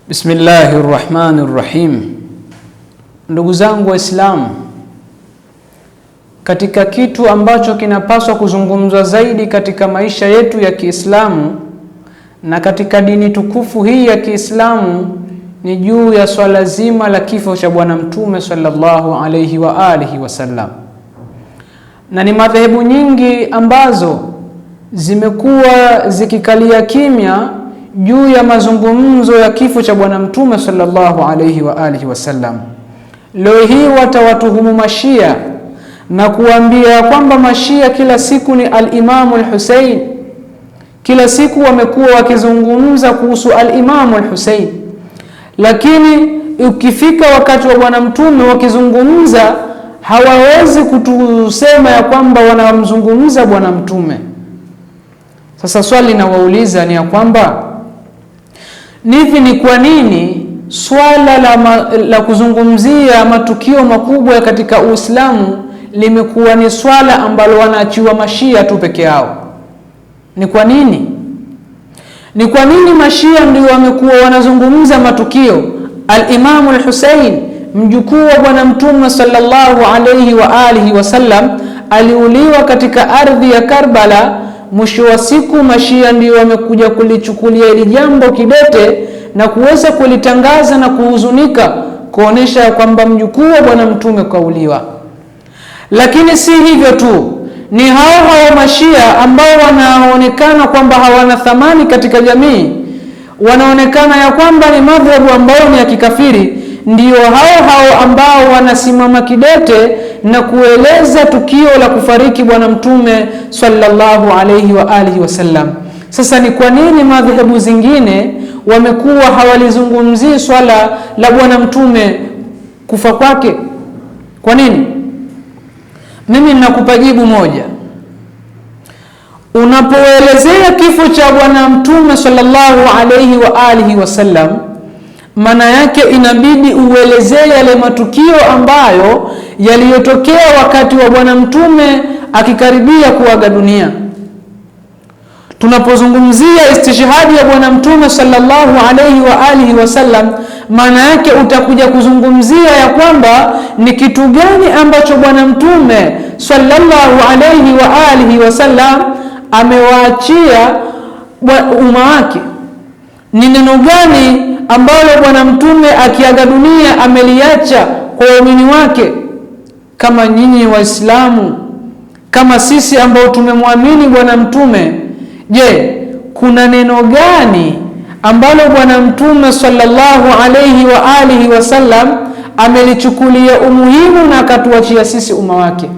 Bismillahirrahmanirrahim. Ndugu zangu Waislamu, katika kitu ambacho kinapaswa kuzungumzwa zaidi katika maisha yetu ya Kiislamu na katika dini tukufu hii ya Kiislamu ni juu ya swala zima la kifo cha Bwana Mtume sallallahu alayhi wa alihi wasallam. Na ni madhehebu nyingi ambazo zimekuwa zikikalia kimya juu ya mazungumzo ya kifo cha Bwana Mtume sallallahu alayhi wa alihi wasallam. Leo hii watawatuhumu Mashia na kuambia kwamba Mashia kila siku ni al-Imamu al-Hussein. Kila siku wamekuwa wakizungumza kuhusu al-Imamu al-Hussein, lakini ukifika wakati wa Bwana Mtume wakizungumza hawawezi kutusema ya kwamba wanamzungumza Bwana Mtume. Sasa swali nawauliza ni ya kwamba ni kwa nini swala la kuzungumzia matukio makubwa katika Uislamu limekuwa ni swala ambalo wanaachiwa Mashia tu peke yao? Ni kwa nini? Ni kwa nini Mashia ndio wamekuwa wanazungumza matukio? Al-Imamu al-Hussein, mjukuu wa Bwana Mtume sallallahu alayhi wa alihi wasallam, aliuliwa katika ardhi ya Karbala. Mwisho wa siku Mashia ndio wamekuja kulichukulia hili jambo kidete na kuweza kulitangaza na kuhuzunika kuonesha kwamba mjukuu wa Bwana Mtume kauliwa. Lakini si hivyo tu, ni hao Mashia ambao wanaonekana kwamba hawana thamani katika jamii, wanaonekana ya kwamba ni madhhabu ambao ni ya kikafiri, ndio hao ambao wanasimama kidete na kueleza tukio la kufariki Bwana Mtume sallallahu alayhi wa alihi wasallam. Sasa ni kwa nini madhehebu zingine wamekuwa hawalizungumzii swala la Bwana Mtume kufa kwake? Kwa nini? Mimi ninakupa jibu moja. Unapoelezea kifo cha Bwana Mtume sallallahu alayhi wa alihi wasallam, maana yake inabidi uelezee yale matukio ambayo yaliyotokea wakati wa Bwana Mtume akikaribia kuaga dunia. Tunapozungumzia istishhadi ya Bwana Mtume sallallahu alayhi wa alihi wasallam, maana yake utakuja kuzungumzia ya kwamba ni kitu gani ambacho Bwana Mtume sallallahu alayhi wa alihi wasallam amewaachia umma wake. Ni neno gani ambalo Bwana Mtume akiaga dunia ameliacha kwa waumini wake? Kama nyinyi Waislamu, kama sisi ambao tumemwamini Bwana Mtume, je, kuna neno gani ambalo Bwana Mtume sallallahu alayhi wa alihi wasallam amelichukulia umuhimu na akatuachia sisi umma wake?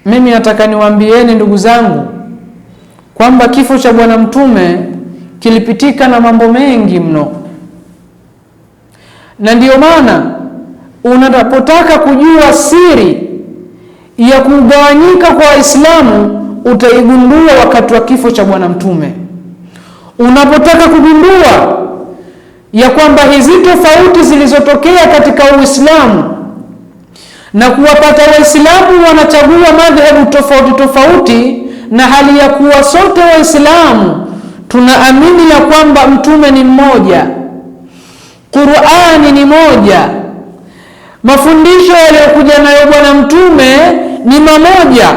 Mimi nataka niwaambieni ndugu zangu kwamba kifo cha Bwana Mtume kilipitika na mambo mengi mno, na ndio maana unapotaka kujua siri ya kugawanyika kwa Waislamu utaigundua wakati wa kifo cha Bwana Mtume. Unapotaka kugundua ya kwamba hizi tofauti zilizotokea katika Uislamu na kuwapata Waislamu wanachagua madhehebu tofauti, na hali ya kuwa sote Waislamu tunaamini ya kwamba Mtume ni mmoja, Qur'ani ni moja, mafundisho yaliyokuja nayo Bwana Mtume ni mamoja,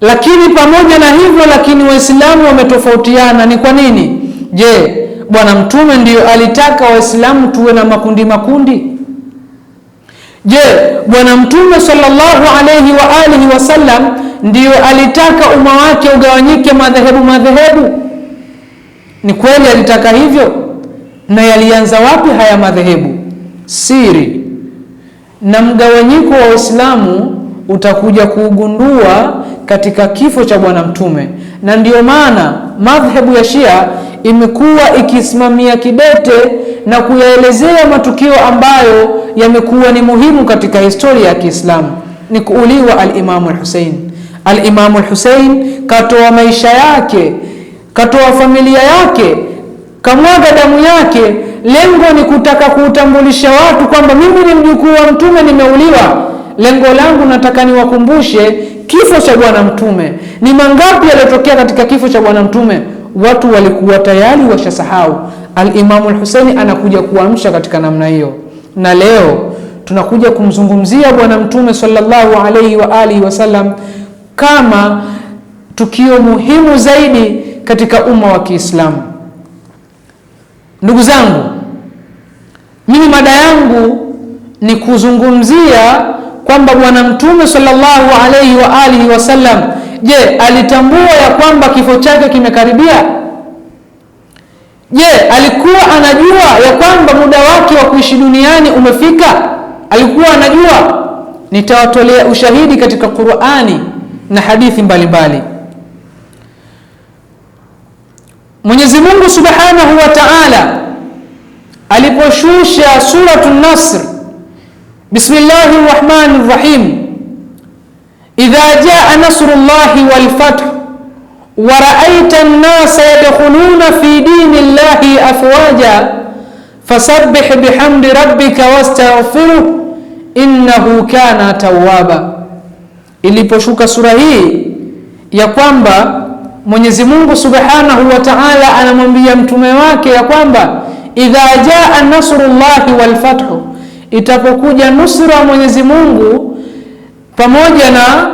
lakini pamoja na hivyo lakini Waislamu wametofautiana. Ni kwa nini? Je, Bwana Mtume ndiyo alitaka Waislamu tuwe na makundi? Je, Bwana Mtume sallallahu alayhi wa alihi wasallam ndiyo alitaka umma wake ugawanyike madhehebu? Ni kweli alitaka hivyo? Na yalianza wapi haya madhehebu? Siri na mgawanyiko wa Waislamu utakuja kuugundua katika kifo cha Bwana Mtume. Na ndio maana madhehebu ya Shia imekuwa ikisimamia kidete na kuyaelezea matukio ambayo yamekuwa ni muhimu katika historia ya Kiislamu. Ni kuuliwa al-Imamu al-Hussein. Al-Imamu al-Hussein katoa maisha yake, katoa familia yake, kamwaga damu yake. Lengo ni kutaka kuutambulisha watu kwamba mimi ni mjukuu wa Mtume, nimeuliwa. Lengo langu nataka niwakumbushe kifo cha Bwana Mtume. Ni mangapi yaliyotokea katika kifo cha Bwana Mtume? Watu walikuwa tayari washasahau. al-Imamu al-Husaini anakuja kuamsha katika namna hiyo. Na leo tunakuja kumzungumzia Bwana Mtume sallallahu alayhi wa alihi wasallam kama tukio muhimu zaidi katika umma wa Kiislamu. Ndugu zangu, mimi mada yangu ni kuzungumzia kwamba Bwana Mtume sallallahu alayhi wa alihi wasallam, je, alitambua ya kwamba kifo chake kimekaribia? Je, alikuwa anajua ya kwamba muda wake wa kuishi duniani umefika? Alikuwa anajua? Nitawatolea ushahidi katika Qur'ani na hadithi mbalimbali. Mwenyezi Mungu Subhanahu wa Ta'ala aliposhusha suratul Nasr, Bismillahir Rahmanir Rahim, idha jaa nasrullahi wal fath wa ra'aita an-nasa yadkhuluna fi dinillahi afwaja fasabbih bihamdi rabbika wastaghfirhu innahu kana tawwaba. Iliposhuka sura hii ya kwamba Mwenyezi Mungu Subhanahu wa Ta'ala anamwambia mtume wake ya kwamba idha jaa nasrullahi wal fath, itapokuja nusra Mwenyezi Mungu pamoja na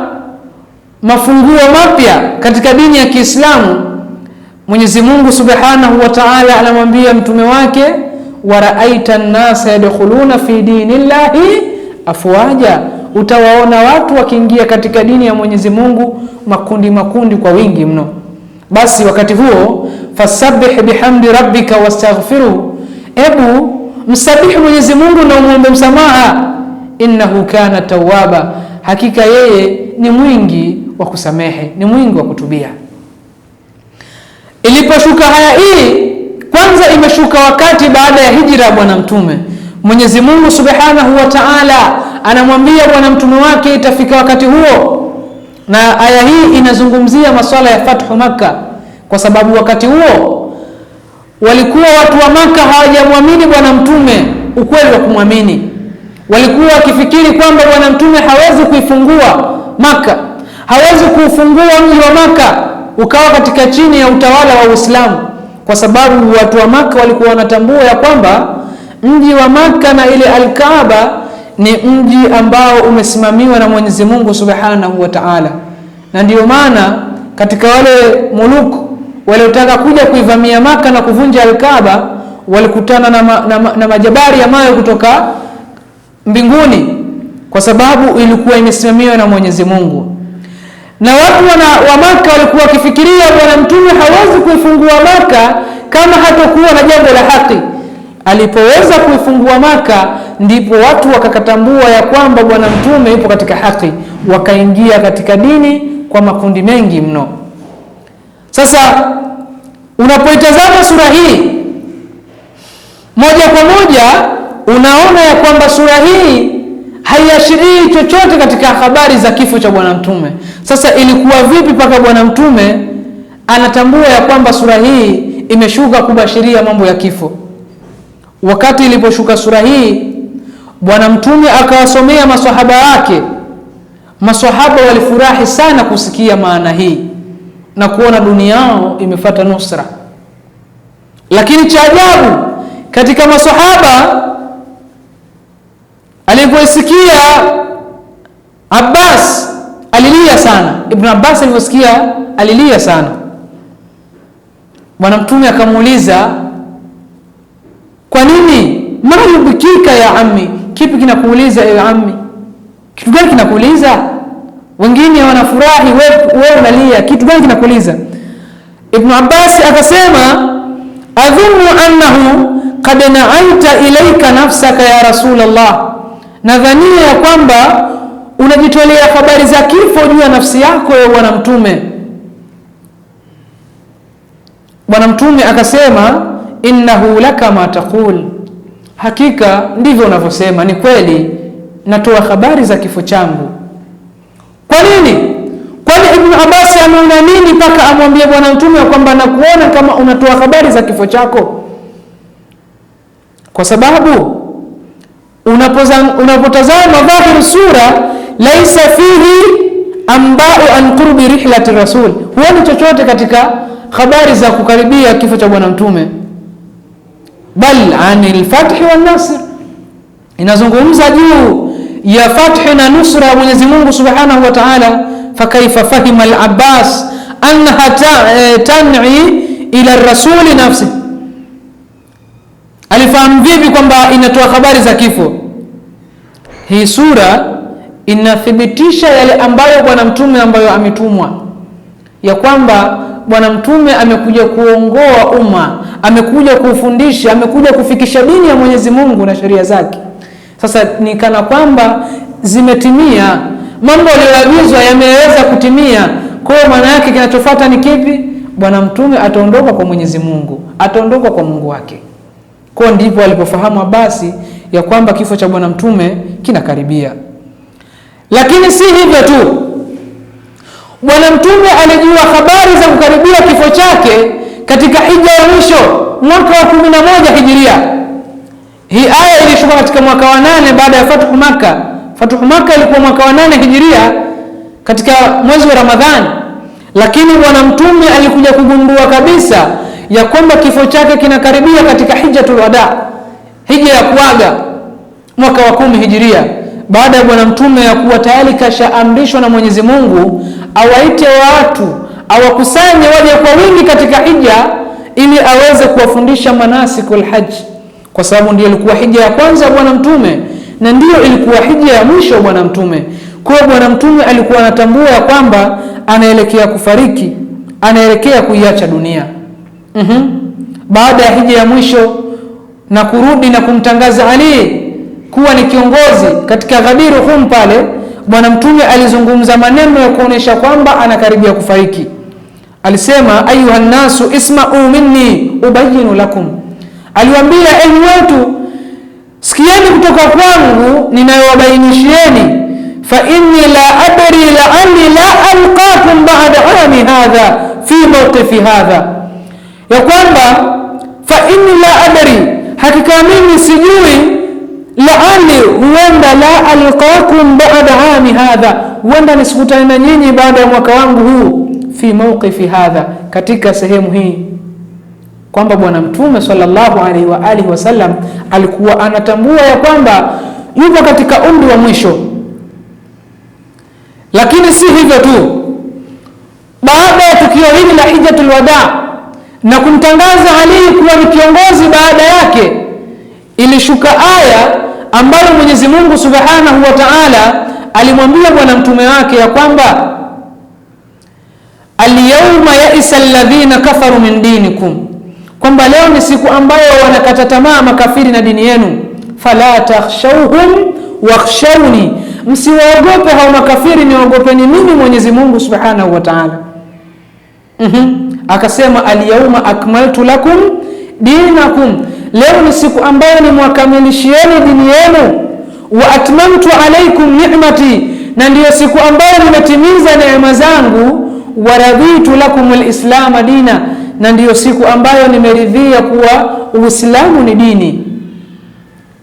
mafunguo mapya katika dini ya Kiislamu, Mwenyezi Mungu Subhanahu wa Ta'ala anamwambia mtume wake wa ra'aita an-nasa yadkhuluna fi dinillahi afwaja, utawaona watu wakiingia katika dini ya Mwenyezi Mungu makundi makundi kwa wingi mno. Basi wakati huo fasabbih bihamdi rabbika wastaghfiruhu, ebu msabihi Mwenyezi Mungu na umuombe msamaha, innahu kana tawwaba, hakika yeye ni mwingi wa kusamehe, ni mwingi wa kutubia. Iliposhuka haya hii, kwanza imeshuka wakati baada ya hijra ya Bwana Mtume. Mwenyezi Mungu Subhanahu wa Ta'ala anamwambia Bwana Mtume wake itafika wakati huo, na aya hii inazungumzia masuala ya Fathu Makkah, kwa sababu wakati huo walikuwa watu wa Makkah hawajamwamini Bwana Mtume ukweli wa kumwamini. Walikuwa wakifikiri kwamba Bwana Mtume hawezi kuifungua Makkah, hawezi kuufungua mji wa Makkah ukawa katika chini ya utawala wa Uislamu, kwa sababu watu wa Makkah walikuwa wanatambua ya kwamba mji wa Makkah na ile Al-Kaaba ni mji ambao umesimamiwa na Mwenyezi Mungu Subhanahu wa Ta'ala. Na ndio maana katika wale muluku waliotaka kuja kuivamia Makkah na kuvunja Al-Kaaba walikutana na majabari ya mawe kutoka mbinguni, kwa sababu ilikuwa imesimamiwa na Mwenyezi Mungu. Na watu wa Makkah walikuwa wakifikiria Bwana Mtume hawezi kuifungua Makkah kama hatakuwa na jambo la haki. Alipoweza kuifungua Makkah, ndipo watu wakakatambua ya kwamba Bwana Mtume yupo katika haki, wakaingia katika dini kwa makundi mengi mno. Sasa unapoitazama sura hii moja kwa moja, unaona ya kwamba sura hii haiashirii chochote katika habari za kifo cha Bwana Mtume. Sasa ilikuwa vipi mpaka Bwana Mtume anatambua ya kwamba sura hii imeshuka kubashiria mambo ya kifo? Wakati iliposhuka sura hii, Bwana Mtume akawasomea maswahaba wake. Maswahaba walifurahi sana kusikia maana hii na kuona dunia yao imefuata nusra. Lakini cha ajabu, katika maswahaba aliposikia Abbas alilia sana. Ibn Abbas aliposikia alilia sana. Bwana Mtume akamuuliza, kwa nini? Mayubkika ya ammi, kipi kinakuuliza ewe ammi? Kitu gani kinakuuliza? Wengine wanafurahi, wewe unalia, kitu gani kinakuuliza? Ibn Abbas akasema, adhunnu annahu qad na'aita ilayka nafsaka ya Rasulullah, nadhania ya kwamba unajitolea habari za kifo juu ya nafsi yako ya Bwana Mtume. Bwana Mtume akasema, innahu laka ma taqul, hakika ndivyo unavyosema, ni kweli natoa habari za kifo changu. Kwa nini? Kwani Ibn Abbas ameona nini mpaka amwambie Bwana Mtume kwamba nakuona kama unatoa habari za kifo chako? Kwa sababu unapotazama dhahiri sura, laisa fihi ambao an qurbi rihlati rasul, huoni chochote katika habari za kukaribia kifo cha Bwana Mtume. bal anil fathi wan nasr, inazungumza juu ya fathi na nusra ya Mwenyezi Mungu Subhanahu wa Ta'ala. Fakaifa fahima al-Abbas annaha tan'i ila ar-rasul nafsi, alifahamu vipi kwamba inatoa habari za kifo? Hii sura inathibitisha yale ambayo bwana mtume ambayo ametumwa, ya kwamba bwana mtume amekuja kuongoa umma, amekuja kufundisha, amekuja kufikisha dini ya Mwenyezi Mungu na sheria zake. Sasa ni kana kwamba zimetimia mambo yaliyoagizwa, yameweza kutimia. Kwa maana yake kinachofuata ni kipi? Bwana mtume ataondoka kwa Mwenyezi Mungu, ataondoka kwa Mungu wake. Kwa ndipo alipofahamu basi ya kwamba kifo cha bwana mtume kinakaribia. Lakini si hivyo tu, bwana mtume alijua habari za kukaribia kifo chake katika hija ya mwisho mwaka wa 11 Hijiria. Hii aya ilishuka katika mwaka wa 8 baada ya Fathu Makkah. Fathu Makkah ilikuwa mwaka wa 8 Hijiria katika mwezi wa Ramadhani. Lakini bwana mtume alikuja kugundua kabisa ya kwamba kifo chake kinakaribia katika Hijjatul Wada, hija ya kuaga, mwaka wa 10 Hijiria, baada ya bwana mtume ya kuwa tayari kashaamrishwa na Mwenyezi Mungu awaite watu, awakusanye waje kwa wingi katika hija ili aweze kuwafundisha manasikul hajj, kwa sababu ndiyo ilikuwa hija ya kwanza ya bwana mtume na ndiyo ilikuwa hija ya mwisho bwana mtume. Kwa hiyo bwana mtume alikuwa anatambua ya kwamba anaelekea kufariki, anaelekea kuiacha dunia. Baada ya hija ya mwisho na kurudi na kumtangaza Ali kuwa ni kiongozi katika Ghadir Hum, pale bwana mtume alizungumza maneno ya kuonesha kwamba anakaribia kufariki. Alisema, ayuhan nasu isma'u minni ubayinu lakum, aliwaambia enyi watu, sikieni kutoka kwangu ninayowabainishieni. Fa inni la adri la'alli la alqakum ba'da ami hadha fi mawqifi hadha, ya kwamba fa inni la adri, hakika mimi sijui, la'alli, huenda, la alqakum ba'da ami hadha, huenda nisikutane na nyinyi baada ya mwaka wangu huu, fi mawqifi hadha, katika sehemu hii. Kwamba bwana mtume sallallahu alaihi wa alihi wasallam alikuwa anatambua ya kwamba yupo katika umri wa mwisho. Lakini si hivyo tu, baada ya tukio hili la Hijjatul Wada na kumtangaza Ali kuwa ni kiongozi baada yake, ilishuka aya ambayo Mwenyezi Mungu Subhanahu wa Ta'ala alimwambia bwana mtume wake ya kwamba al-yawma ya'isa alladhina kafaru min dinikum, kwamba leo ni siku ambayo wanakata tamaa makafiri na dini yenu. Fala takhshawhum wakhshawni, msiwaogope hao makafiri, niogopeni mimi Mwenyezi Mungu Subhanahu wa Ta'ala. Akasema al-yawma akmaltu lakum dinakum, leo ni siku ambayo nimewakamilishieni dini yenu. Wa atmamtu alaykum ni'mati, na ndiyo siku ambayo nimetimiza neema zangu. Wa raditu lakum al-islam dina, na ndiyo siku ambayo nimeridhia kuwa Uislamu ni dini.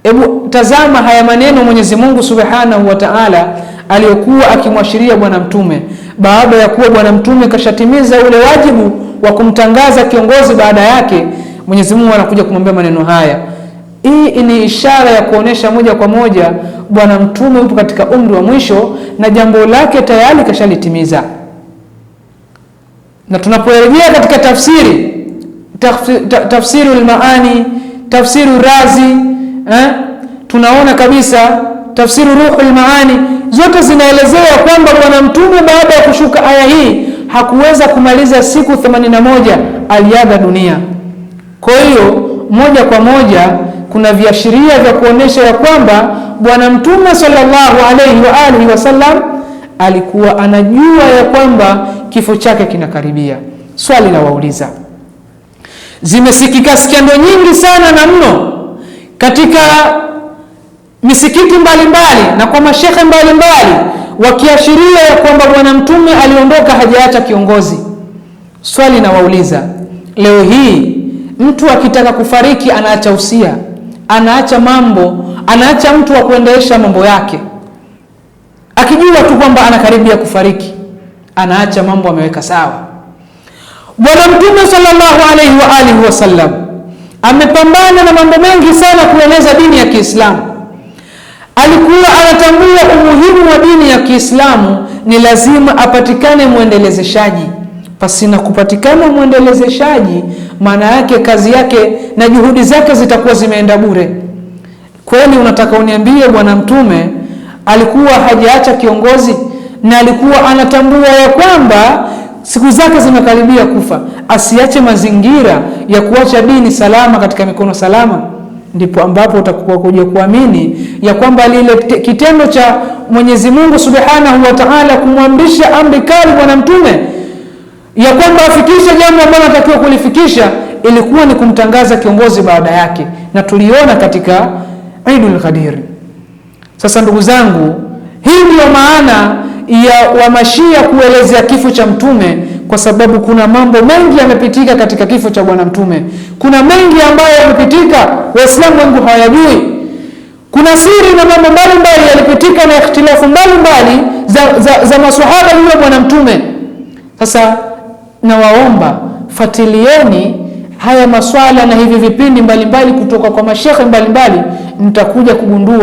Hebu tazama haya maneno Mwenyezi Mungu Subhanahu wa Ta'ala aliyokuwa akimwashiria bwana mtume, baada ya kuwa bwana mtume kashatimiza ule wajibu wa kumtangaza kiongozi baada yake. Mwenyezi Mungu anakuja kumwambia maneno haya. Hii ni ishara ya kuonesha moja kwa moja bwana mtume yupo katika umri wa mwisho na jambo lake tayari kashalitimiza. Na tunapoelekea katika tafsirul maani, tafsiru Razi, tunaona kabisa tafsiru Ruhul Maani, zote zinaelezea kwamba bwana mtume baada ya kushuka aya hii hakuweza kumaliza siku 81 aliaga dunia. Kwa hiyo moja kwa moja kuna viashiria vya kuonesha ya kwamba bwana mtume sallallahu alaihi wa alihi wasallam alikuwa anajua ya kwamba kifo chake kinakaribia. Swali la wauliza, zimesikika skendo nyingi sana na mno katika misikiti mbalimbali na kwa mashehe mbalimbali wakiashiria ya kwamba bwana mtume aliondoka hajaacha kiongozi. Swali na wauliza, leo hii mtu akitaka kufariki anaacha usia, anaacha mambo, anaacha mtu wa kuendelesha mambo yake, akijua tu kwamba anakaribia kufariki, anaacha mambo, ameweka sawa. Bwana mtume sallallahu alaihi wa alihi wasallam amepambana na mambo mengi sana kueneza dini ya Kiislamu. Alikuwa anatambua umuhimu wa dini ya Kiislamu, ni lazima apatikane mwendelezeshaji. Pasina kupatikana mwendelezeshaji, maana yake kazi yake na juhudi zake zitakuwa zimeenda bure. Kweli unataka uniambie Bwana Mtume alikuwa hajaacha kiongozi na alikuwa anatambua ya kwamba siku zake zimekaribia kufa, asiache mazingira ya kuacha dini salama katika mikono salama? Ndipo ambapo utakuwa kuja kuamini ya kwamba lile kitendo cha Mwenyezi Mungu Subhanahu wa Ta'ala kumwamrisha amri kali Bwana Mtume ya kwamba afikishe jambo ambalo anatakiwa kulifikisha, ilikuwa ni kumtangaza kiongozi baada yake, na tuliona katika Eidul Ghadir. Sasa ndugu zangu, hii ndiyo maana ya Wamashia kuelezea kifo cha Mtume, kwa sababu kuna mambo mengi yamepitika katika kifo cha Bwana Mtume. Kuna mengi ambayo yamepitika Waislamu wengi hawayajui. Kuna siri na mambo mbalimbali yalipitika na ikhtilafu mbalimbali za maswahaba yule Bwana Mtume. Sasa nawaomba fuatilieni haya maswala na hivi vipindi mbalimbali kutoka kwa mashekhe mbalimbali, mtakuja kugundua